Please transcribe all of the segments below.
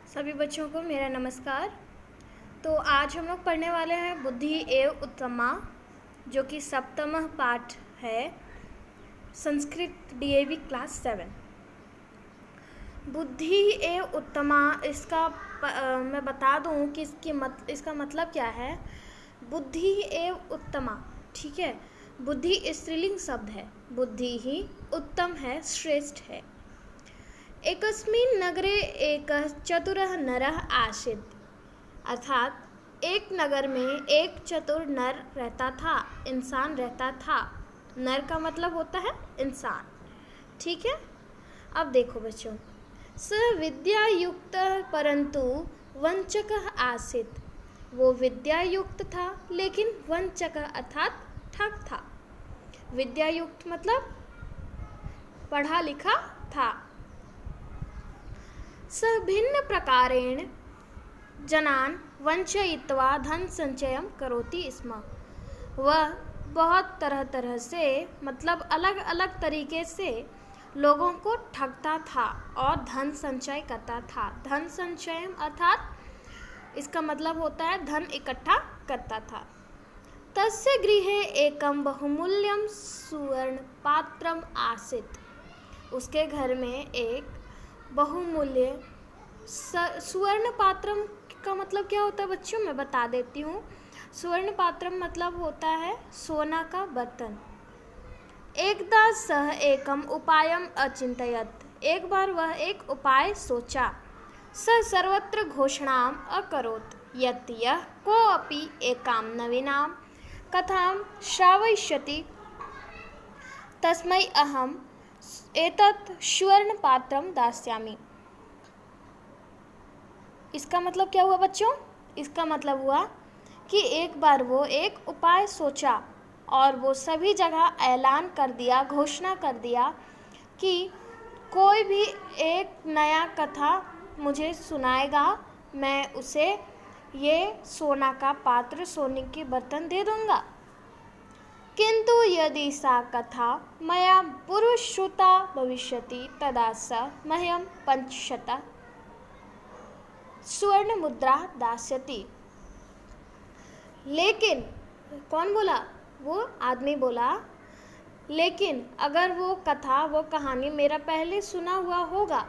सभी बच्चों को मेरा नमस्कार। तो आज हम लोग पढ़ने वाले हैं बुद्धि एव उत्तमा, जो कि सप्तम पाठ है, संस्कृत डीएवी क्लास 7। बुद्धि एव उत्तमा, इसका मैं बता दूं कि इसका मतलब क्या है। बुद्धि एव उत्तमा, ठीक है। बुद्धि स्त्रीलिंग शब्द है, बुद्धि ही उत्तम है, श्रेष्ठ है। एकस्मिन् नगरे एकः चतुरः नरः आसीत्, अर्थात एक नगर में एक चतुर नर रहता था, इंसान रहता था। नर का मतलब होता है इंसान, ठीक है। अब देखो बच्चों, स विद्यायुक्तः परंतु वंचकः आसीत्, वो विद्यायुक्त था लेकिन वंचकः अर्थात ठग था। विद्यायुक्त मतलब पढ़ा लिखा था। स भिन्न प्रकारेण जनान् वंचयित्वा धन संचयं करोति स्म, वह बहुत तरह से मतलब अलग अलग तरीके से लोगों को ठगता था और धन संचय करता था। धन संचय अर्थात इसका मतलब होता है धन इकट्ठा करता था। तस्य गृहे एकं बहुमूल्यं सुवर्ण पात्रम आसीत्, उसके घर में एक बहुमूल्य सुवर्ण पात्रम का मतलब क्या होता है बच्चों, मैं बता देती हूँ। सुवर्ण पात्रम मतलब होता है सोना का बर्तन। एकदा सह एकम उपायम अचिंतयत, एक बार वह एक उपाय सोचा। स सर्वत्र घोषणाम अकरोत् यत् यः कोऽपि एकां नवीनां कथां श्रावयिष्यति तस्मै अहम् एतत् सुवर्ण पात्रम दास्यामि। इसका मतलब क्या हुआ बच्चों? इसका मतलब हुआ कि एक बार वो एक उपाय सोचा और वो सभी जगह ऐलान कर दिया, घोषणा कर दिया कि कोई भी एक नया कथा मुझे सुनाएगा, मैं उसे ये सोना का पात्र, सोने के बर्तन दे दूंगा। किंतु यदि सा कथा मया पुरुश्रुता भविष्यति तदा स मह्यं 500 सुवर्ण मुद्रा दास्यति। लेकिन कौन बोला? वो आदमी बोला, लेकिन अगर वो कथा, वो कहानी मेरा पहले सुना हुआ होगा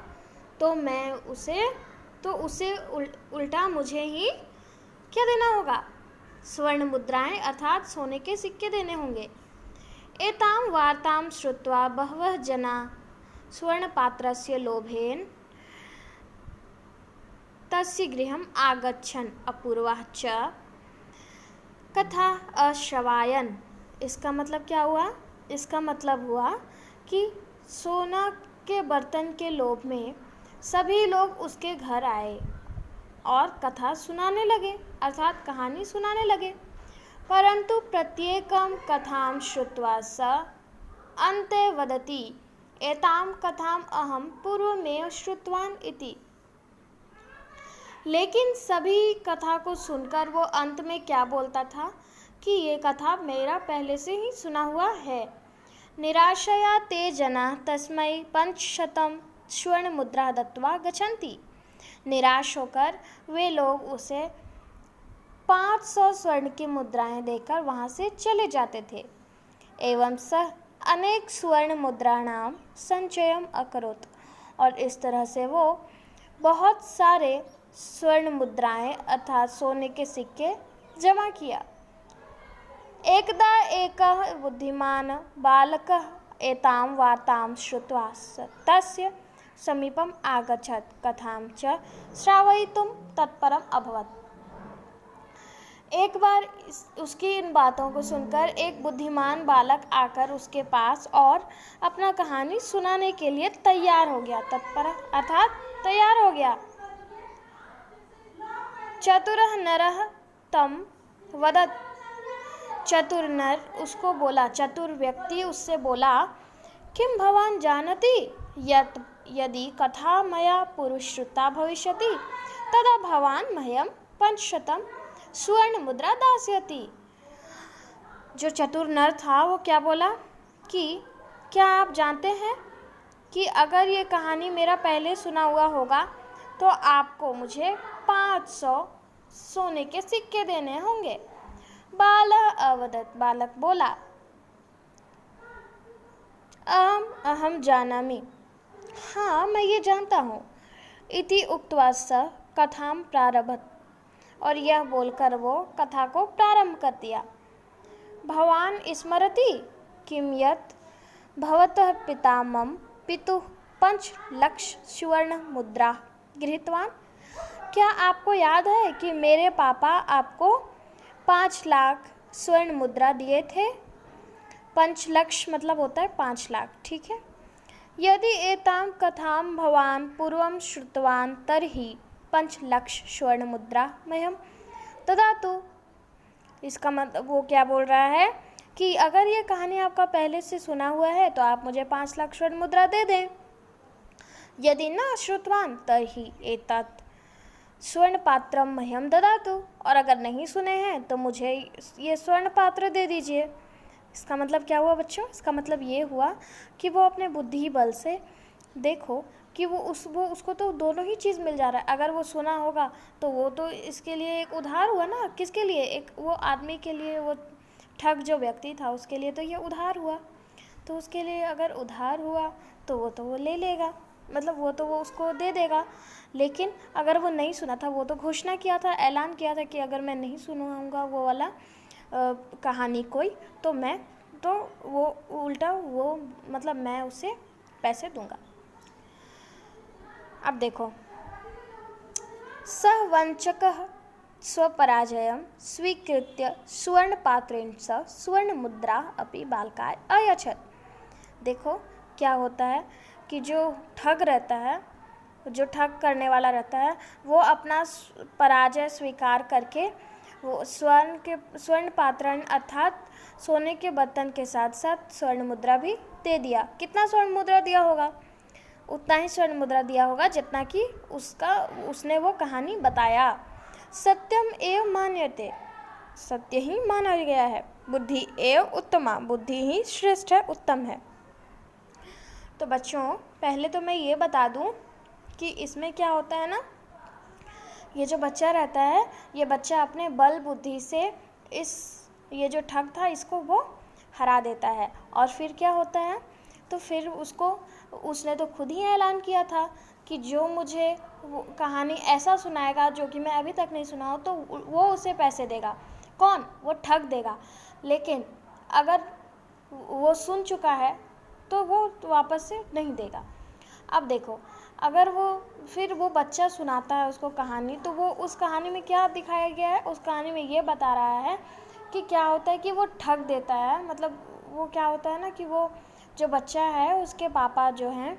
तो मैं उसे उल्टा मुझे ही क्या देना होगा? स्वर्ण मुद्राएं अर्थात सोने के सिक्के देने होंगे। एतां वार्तां श्रुत्वा बहवः जना स्वर्णपात्रस्य लोभेन तस्य गृहम् आगच्छन् अपूर्वाः च कथा अश्रवायन्। इसका मतलब क्या हुआ? इसका मतलब हुआ कि सोना के बर्तन के लोभ में सभी लोग उसके घर आए और कथा सुनाने लगे, अर्थात कहानी सुनाने लगे। परंतु प्रत्येकं कथां श्रुत्वा स अन्ते वदति एतां कथाम् अहं पूर्वमेव श्रुतवान् इति। लेकिन सभी कथा को सुनकर वो अंत में क्या बोलता था कि ये कथा मेरा पहले से ही सुना हुआ है। निराशया ते जना तस्मै 500 स्वर्ण मुद्रा दत्वा गच्छन्ति। निराश होकर वे लोग उसे 500 स्वर्ण की मुद्राएं देकर वहाँ से चले जाते थे। एवं सह अनेक स्वर्ण मुद्राणाम संचयम अकरोत्, और इस तरह से वो बहुत सारे स्वर्ण मुद्राएं अर्थात सोने के सिक्के जमा किया। एकदा एकः बुद्धिमान बालकः एतां वार्तां श्रुत्वा तस्य समीपम आगच्छत् कथां च श्रावयितुं तत्परम् अभवत्। एक बार उसकी इन बातों को सुनकर एक बुद्धिमान बालक आकर उसके पास और अपना कहानी सुनाने के लिए तैयार हो गया। तत्पर अर्थात तैयार हो गया। चतुरः नरः तं वदत्, चतुर नर उसको बोला, चतुर व्यक्ति उससे बोला, किं भवान् जानति यत् यदि कथा मया पुरुश्रुता भविष्यति तदा भवान् मह्यं 500 सुवर्ण मुद्रा दास्यति। जो चतुर नर था वो क्या बोला कि क्या आप जानते हैं कि अगर ये कहानी मेरा पहले सुना हुआ होगा तो आपको मुझे 500 सोने के सिक्के देने होंगे। बालः अवदत्, बालक बोला। अहम जानामि, हाँ मैं ये जानता हूँ। इति उक्त्वा सः कथां प्रारभत, और यह बोलकर वो कथा को प्रारंभ कर दिया। भवान स्मरति किं यत् भवतः पिता मम पितुः 5 लाख सुवर्ण मुद्रा गृहीतवान्। क्या आपको याद है कि मेरे पापा आपको 5 लाख स्वर्ण मुद्रा दिए थे? 5 लाख मतलब होता है 5 लाख, ठीक है। यदि एतां कथां भवान् पूर्वं श्रुतवान् तर्हि 5 लाख स्वर्ण मुद्रा मह्यं ददातु। इसका मतलब वो क्या बोल रहा है कि अगर ये कहानी आपका पहले से सुना हुआ है तो आप मुझे 5 लाख स्वर्ण मुद्रा दे दें। यदि न श्रुतवान् तर्हि एतत् स्वर्ण पात्रम मह्यं ददातु, और अगर नहीं सुने हैं तो मुझे ये स्वर्ण पात्र दे दीजिए। इसका मतलब क्या हुआ बच्चों? इसका मतलब ये हुआ कि वो अपने बुद्धि बल से देखो कि वो उसको तो दोनों ही चीज़ मिल जा रहा है। अगर वो सुना होगा तो वो तो इसके लिए एक उधार हुआ ना। किसके लिए? एक वो आदमी के लिए, वो ठग जो व्यक्ति था उसके लिए तो ये उधार हुआ। तो उसके लिए अगर उधार हुआ तो वो ले लेगा, मतलब वो उसको दे देगा। लेकिन अगर वो नहीं सुना था, वो तो घोषणा किया था, ऐलान किया था कि अगर मैं नहीं सुनाऊंगा वो वाला कहानी कोई, तो वो उल्टा वो मतलब मैं उसे पैसे दूंगा। अब देखो, सः वंचकः स्वपराजयं स्वीकृत्य सुवर्णपात्रेण सह सुवर्णमुद्रा अपि बालकाय अयच्छत्। देखो क्या होता है कि जो ठग रहता है, जो ठग करने वाला रहता है, वो अपना पराजय स्वीकार करके वो स्वर्ण पात्रण अर्थात सोने के बर्तन के साथ साथ स्वर्ण मुद्रा भी दे दिया। कितना स्वर्ण मुद्रा दिया होगा? उतना ही स्वर्ण मुद्रा दिया होगा जितना कि उसने वो कहानी बताया। सत्यम एव मान्यते, सत्य ही माना गया है। बुद्धि एव उत्तमा, बुद्धि ही श्रेष्ठ है, उत्तम है। तो बच्चों पहले तो मैं ये बता दूं कि इसमें क्या होता है ना, ये जो बच्चा रहता है, ये बच्चा अपने बल बुद्धि से ये जो ठग था इसको वो हरा देता है। और फिर क्या होता है, तो फिर उसने तो खुद ही ऐलान किया था कि जो मुझे वो कहानी ऐसा सुनाएगा जो कि मैं अभी तक नहीं सुना हूँ तो वो उसे पैसे देगा। कौन? वो ठग देगा। लेकिन अगर वो सुन चुका है तो वो वापस से नहीं देगा। अब देखो, अगर फिर वो बच्चा सुनाता है उसको कहानी, तो वो उस कहानी में क्या दिखाया गया है? उस कहानी में ये बता रहा है कि क्या होता है कि वो ठग देता है। मतलब वो क्या होता है ना कि वो जो बच्चा है उसके पापा जो हैं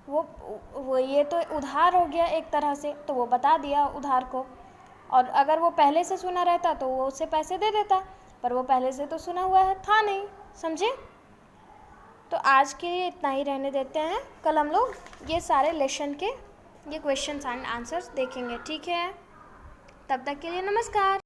वो ये तो उधार हो गया एक तरह से, तो वो बता दिया उधार को। और अगर वो पहले से सुना रहता तो वो उसे पैसे दे देता, पर वो पहले से तो सुना हुआ है था नहीं। समझे? तो आज के लिए इतना ही रहने देते हैं। कल हम लोग ये सारे लेसन के ये क्वेश्चंस एंड आंसर्स देखेंगे, ठीक है? तब तक के लिए नमस्कार।